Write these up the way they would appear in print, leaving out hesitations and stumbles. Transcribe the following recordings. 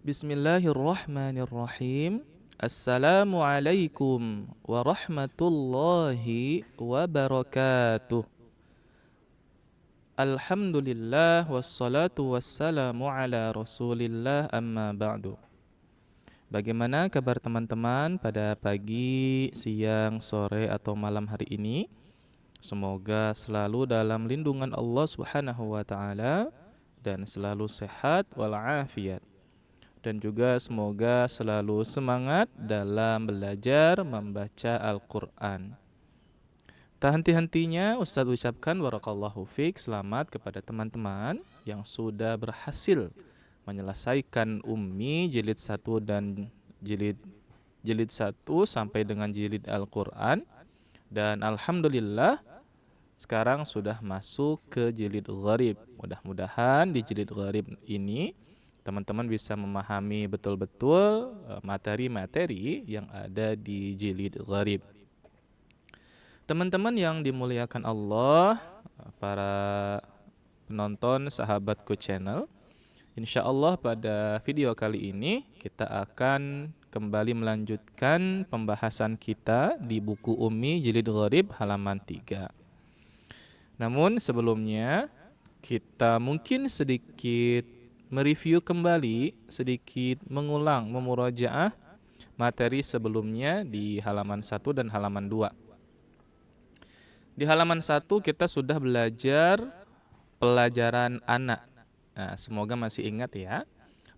Bismillahirrahmanirrahim. Assalamualaikum warahmatullahi wabarakatuh. Alhamdulillah wassalatu wassalamu ala Rasulillah amma ba'du. Bagaimana kabar teman-teman pada pagi, siang, sore atau malam hari ini? Semoga selalu dalam lindungan Allah Subhanahu wa taala dan selalu sehat walafiat. Dan juga semoga selalu semangat dalam belajar membaca Al-Quran. Tak henti-hentinya Ustadz ucapkan barakallahu fiik, selamat kepada teman-teman yang sudah berhasil menyelesaikan Ummi jilid 1 dan jilid 1 sampai dengan jilid Al-Quran. Dan alhamdulillah sekarang sudah masuk ke jilid Gharib. Mudah-mudahan di jilid Gharib ini teman-teman bisa memahami betul-betul materi-materi yang ada di jilid Gharib. Teman-teman yang dimuliakan Allah, para penonton sahabatku channel, insya Allah pada video kali ini kita akan kembali melanjutkan pembahasan kita di buku Ummi jilid Gharib halaman 3. Namun sebelumnya kita mungkin sedikit mereview kembali, sedikit mengulang, memurajaah materi sebelumnya di halaman 1 dan halaman 2. Di halaman 1 kita sudah belajar pelajaran anak. Nah, semoga masih ingat ya.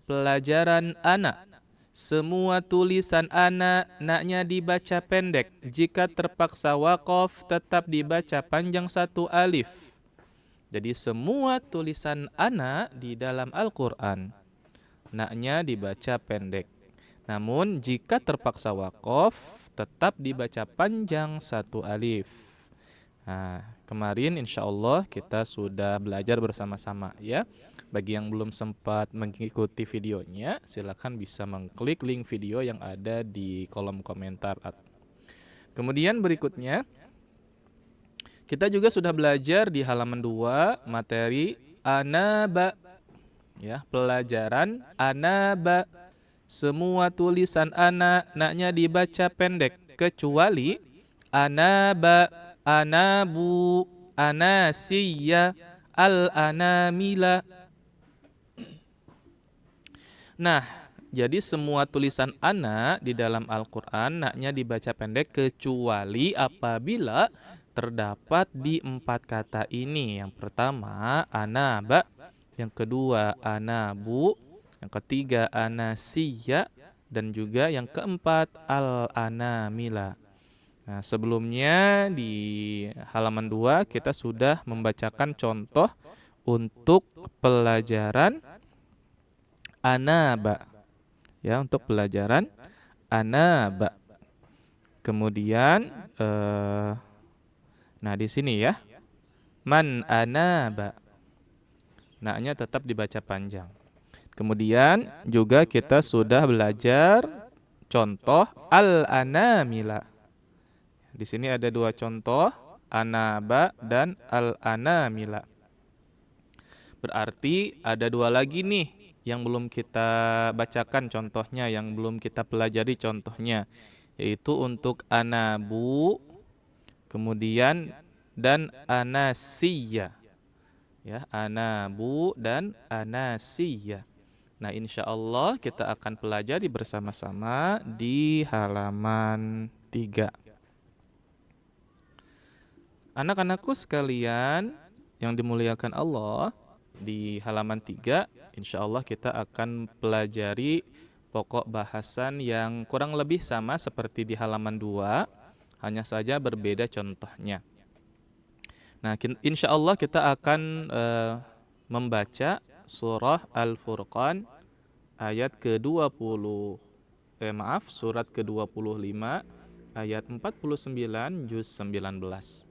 Pelajaran anak. Semua tulisan anak, naknya dibaca pendek. Jika terpaksa waqaf, tetap dibaca panjang 1 alif. Jadi semua tulisan anak di dalam Al-Quran, naknya dibaca pendek. Namun jika terpaksa waqaf, tetap dibaca panjang 1 alif. Nah, kemarin insya Allah kita sudah belajar bersama-sama ya. Bagi yang belum sempat mengikuti videonya, silakan bisa mengklik link video yang ada di kolom komentar. Kemudian berikutnya, kita juga sudah belajar di halaman 2 materi anaba. Ya, pelajaran anaba. Semua tulisan anak, naknya dibaca pendek kecuali anaba, anabu, anasiya, al-anamila. Nah, jadi semua tulisan anak di dalam Al-Quran naknya dibaca pendek kecuali apabila terdapat di 4 kata ini. Yang pertama anaba, yang kedua anabu, yang ketiga anasiya, dan juga yang keempat al-anamila. Nah, sebelumnya di halaman 2 kita sudah membacakan contoh untuk pelajaran anaba. Ya, untuk pelajaran anaba. Kemudian nah di sini ya, man anaba, naknya tetap dibaca panjang. Kemudian juga kita sudah belajar contoh al-anamila. Di sini ada 2 contoh, anaba dan al-anamila. Berarti ada 2 lagi nih yang belum kita bacakan contohnya, yang belum kita pelajari contohnya, yaitu untuk anabu, kemudian dan anasiya. Ya, anabu dan anasiya. Nah, insya Allah kita akan pelajari bersama-sama di halaman 3. Anak-anakku sekalian yang dimuliakan Allah, di halaman 3 insya Allah kita akan pelajari pokok bahasan yang kurang lebih sama seperti di halaman 2, hanya saja berbeda contohnya. Nah, insya Allah kita akan membaca surah Al-Furqan ayat ke-20, surat ke-25 ayat 49 juz 19.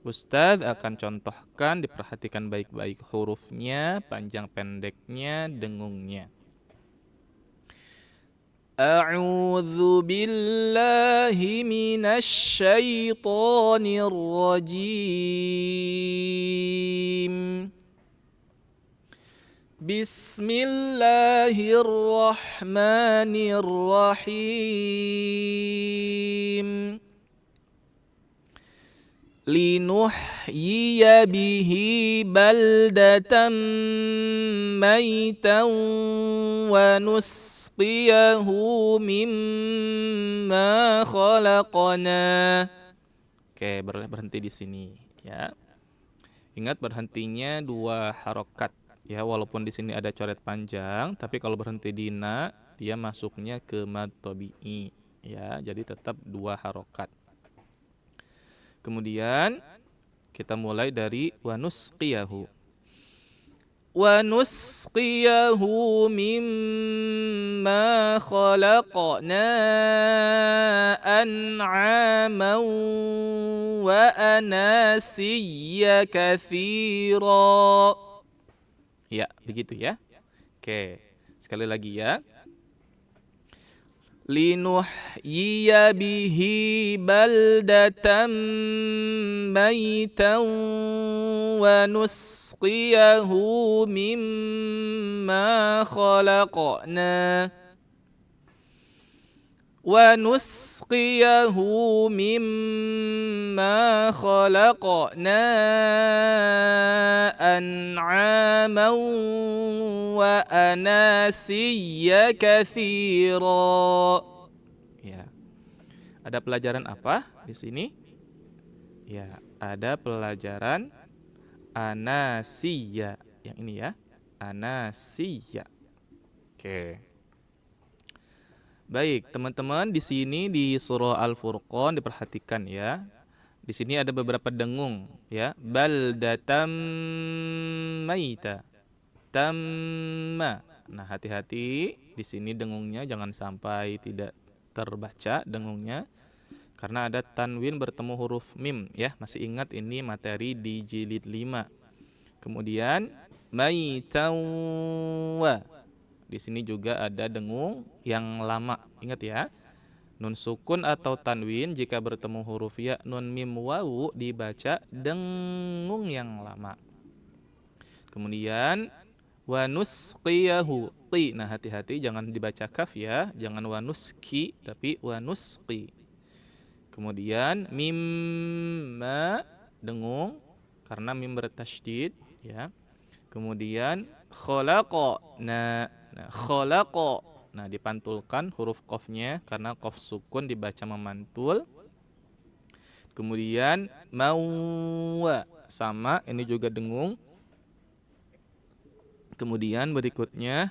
Ustadz akan contohkan, diperhatikan baik-baik hurufnya, panjang pendeknya, dengungnya. A'udzu billahi minasy syaithanir rajim. Bismillahirrahmanirrahim. Linuhyiya bihi baldatan maitan wa nusqiyahu mimma khalaqna. Oke, berhenti di sini ya. Ingat berhentinya 2 harokat ya, walaupun di sini ada coret panjang, tapi kalau berhenti di na, dia masuknya ke mad tabi'i ya, jadi tetap 2 harokat. Kemudian kita mulai dari wa nusqiyahu. Wa nusqiyahu mimma khalaqna an'aman wa anasiyya katsira. Ya, begitu ya. Oke, sekali lagi ya. Linuhyiya bihi baldatan maitan wa nusqiyahu mimma khalaqna an'aman wa anasiyya katsira. Ya. Ada pelajaran apa di sini? Ya, ada pelajaran anasiyya. Yang ini ya, anasiyya. Oke. Baik, teman-teman, di sini di surah Al-Furqan diperhatikan ya. Di sini ada beberapa dengung ya. Baldatam maita. Tamma. Nah, hati-hati di sini dengungnya jangan sampai tidak terbaca dengungnya karena ada tanwin bertemu huruf mim ya. Masih ingat ini materi di jilid 5. Kemudian maitan wa. Di sini juga ada dengung yang lama. Ingat ya. Nun sukun atau tanwin jika bertemu huruf ya, nun mim wawu dibaca dengung yang lama. Kemudian wa nusqiyahu qi. Nah, hati-hati jangan dibaca kaf ya, jangan wa nuski tapi wa nusqi. Kemudian mimma dengung karena mim bertasydid ya. Kemudian khalaqna. Nah, khalaqa. Nah, dipantulkan huruf qafnya karena qaf sukun dibaca memantul. Kemudian mauwa sama, ini juga dengung. Kemudian berikutnya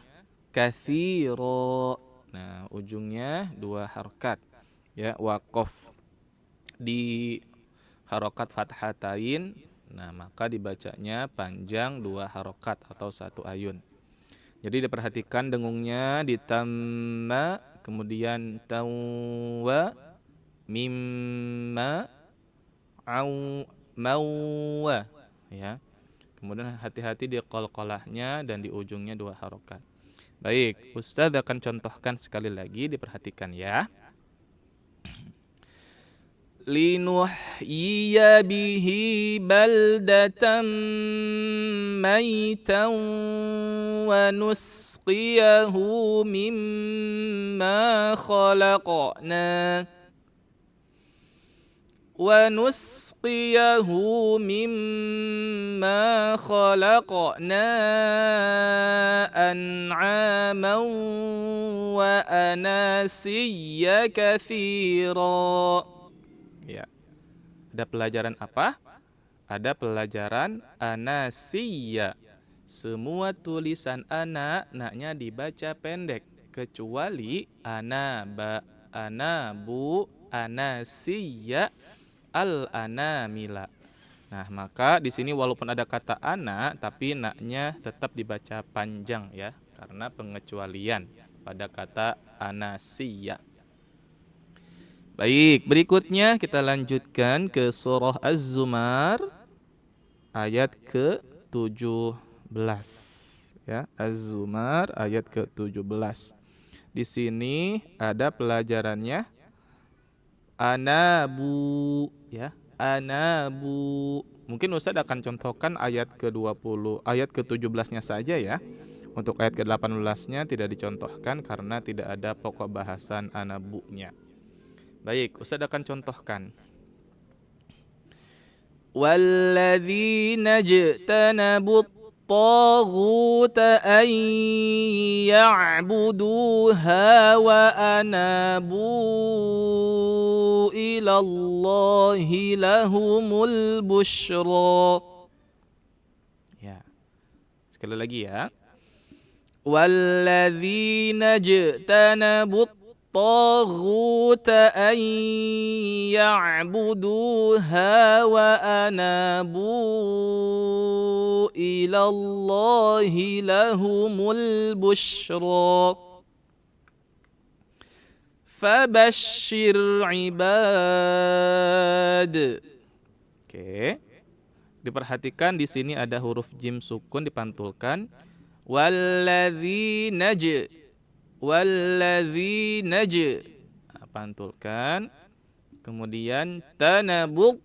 katsira. Nah, ujungnya 2 harokat ya, waqaf di harokat fathatain. Nah, maka dibacanya panjang 2 harokat atau 1 ayun. Jadi diperhatikan dengungnya ditamma, kemudian tawwa, mimma, au, mawwa ya. Kemudian hati-hati di qalqalahnya dan di ujungnya 2 harokat. Baik, Ustaz akan contohkan sekali lagi, diperhatikan ya. Linuhyiya bihi baldatan maitan wa nusqiyahu mimma khalaqna an'aman wa anasiyya katsira. Ya. Ada pelajaran apa? Ada pelajaran anasiyya. Semua tulisan ana, naknya dibaca pendek kecuali anaba, anabu, anasiyya, al-anamila. Nah, maka di sini walaupun ada kata ana tapi naknya tetap dibaca panjang ya, karena pengecualian pada kata anasiyya. Baik, berikutnya kita lanjutkan ke surah Az-Zumar ayat ke-17 ya, Az-Zumar ayat ke-17. Di sini ada pelajarannya anabu ya, anabu. Mungkin Ustaz akan contohkan ayat ke-20, ayat ke-17-nya saja ya. Untuk ayat ke-18-nya tidak dicontohkan karena tidak ada pokok bahasan anabu-nya. Baik, Ustaz akan contohkan. Walladzina jtanabut taghuta an ya'buduha wa anabu ilallahi lahumul busyra. Ya, sekali lagi ya. Walladzina jtanabut الطاغوت أن يعبدوها وأنابوا إلى الله لهم البشرى فبشر عباد. Oke. Diperhatikan di sini ada huruf jim sukun dipantulkan. Walladzina pantulkan, kemudian tanabut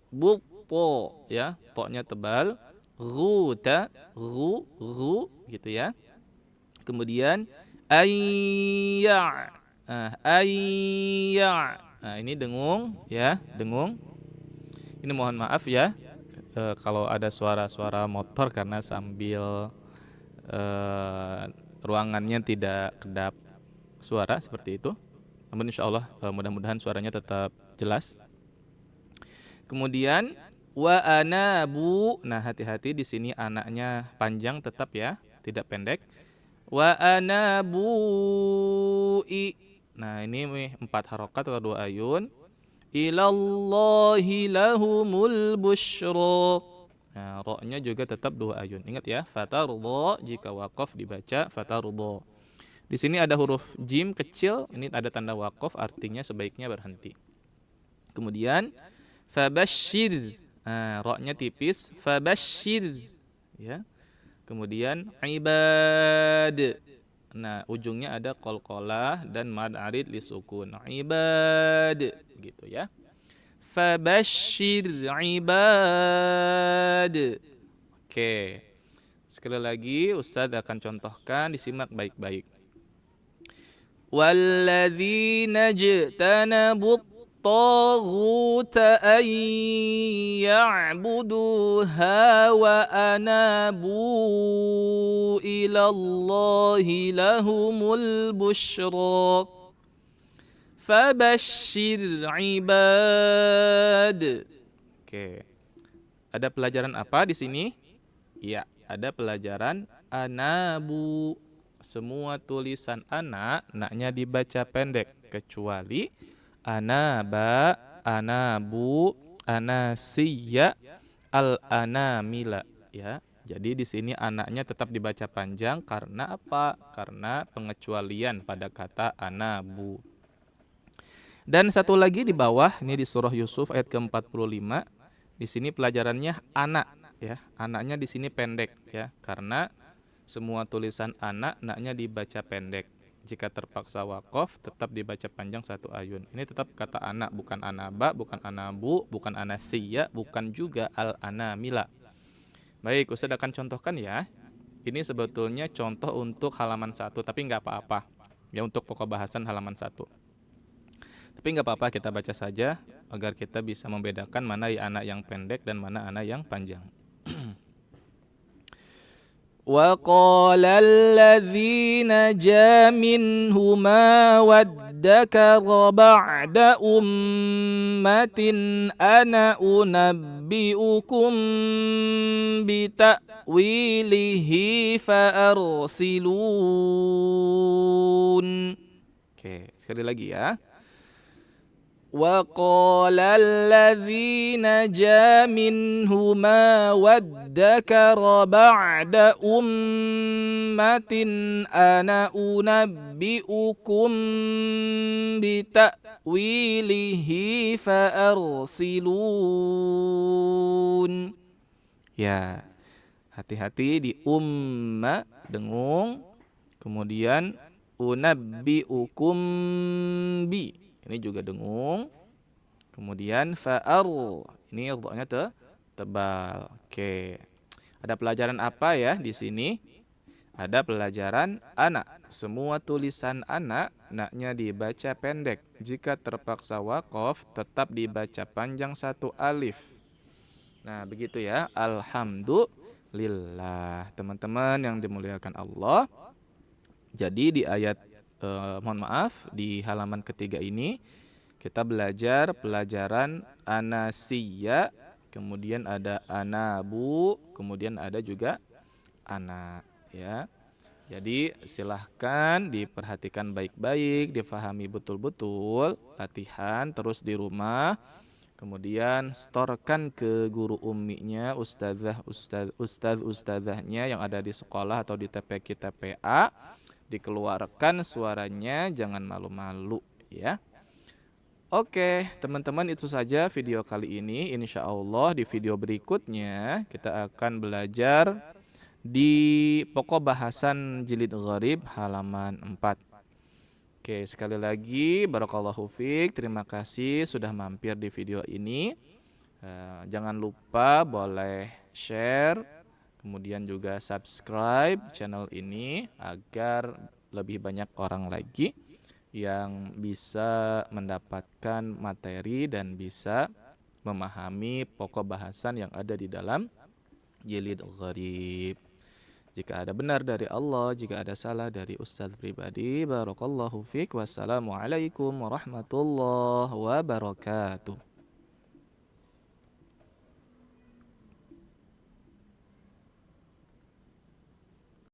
bukto ya, to-nya tebal, ghuta ghu gitu ya. Kemudian ayya ini dengung ya, dengung. Ini mohon maaf ya kalau ada suara-suara motor karena sambil ruangannya tidak kedap suara seperti itu. Namun insya Allah mudah-mudahan suaranya tetap jelas. Kemudian wa anabu, nah hati-hati di sini anaknya panjang tetap ya, tidak pendek. Wa anabu nah ini 4 harokat atau 2 ayun. Ilallahi lahumul busyra. Nah, ro-nya juga tetap 2 ayun. Ingat ya, fatardo jika waqaf dibaca fatardo. Di sini ada huruf jim kecil, ini ada tanda waqaf, artinya sebaiknya berhenti. Kemudian fabashir. Nah, ro-nya tipis, fabashir. Ya. Kemudian ibad. Nah, ujungnya ada qalqalah dan mad arid li sukun. Ibad gitu ya. Fabashir ibad. Oke. Sekali lagi Ustadz akan contohkan, disimak baik-baik. Walladzina jtanabut taghuta an ya'buduha wa anabu ilallahi lahumul busyra fabashir ibad. Oke. Ada pelajaran apa di sini? Ya, ada pelajaran anabu. Semua tulisan anak, naknya dibaca pendek kecuali anaba, anabu, anasiya, al-anamila ya. Jadi di sini anaknya tetap dibaca panjang karena apa? Karena pengecualian pada kata anabu. Dan satu lagi di bawah, ini di surah Yusuf ayat ke-45. Di sini pelajarannya anak ya. Anaknya di sini pendek ya, karena semua tulisan anak, naknya dibaca pendek. Jika terpaksa waqaf tetap dibaca panjang 1 ayun. Ini tetap kata anak, bukan anaba, bukan anabu, bukan anasiya, bukan juga al-anamila. Baik, Ustaz akan contohkan ya. Ini sebetulnya contoh untuk halaman 1, tapi nggak apa-apa. Ya, untuk pokok bahasan halaman 1. Tapi nggak apa-apa, kita baca saja agar kita bisa membedakan mana anak yang pendek dan mana anak yang panjang. Wa qala alladhina ja minhuma waddakara ba'da ummatin ana unabbi'ukum bita'wilihi fa'arsilun. Oke, sekali lagi ya. وقال الذي نجا منهما وادكر بعد أمة أنا أنبئكم بتأويله فأرسلون. Ya, hati-hati di umma dengung, kemudian unabbi'ukum bi. Ini juga dengung. Kemudian fa'ar. Ini ro-nya tebal. Oke. Ada pelajaran apa ya di sini? ada pelajaran anak. Semua tulisan anak, naknya dibaca pendek. Jika terpaksa waqaf, tetap dibaca panjang satu alif. Nah, begitu ya. Alhamdulillah. Teman-teman yang dimuliakan Allah. Jadi di ayat, mohon maaf, di halaman ketiga ini, kita belajar pelajaran anasiya, kemudian ada anabu, kemudian ada juga anak, ya. Jadi silahkan diperhatikan baik-baik, difahami betul-betul, latihan terus di rumah. Kemudian setorkan ke guru umminya, ustazahnya yang ada di sekolah atau di TPQ TPA. Dikeluarkan suaranya, jangan malu-malu ya. Oke, teman-teman, itu saja video kali ini. Insya Allah di video berikutnya kita akan belajar di pokok bahasan jilid gharib halaman 4. Oke, sekali lagi barakallahu fiik. Terima kasih sudah mampir di video ini. Jangan lupa boleh share, kemudian juga subscribe channel ini agar lebih banyak orang lagi yang bisa mendapatkan materi dan bisa memahami pokok bahasan yang ada di dalam jilid gharib. Jika ada benar dari Allah, jika ada salah dari Ustadz pribadi. Barakallahu fiik. Wassalamualaikum warahmatullahi wabarakatuh.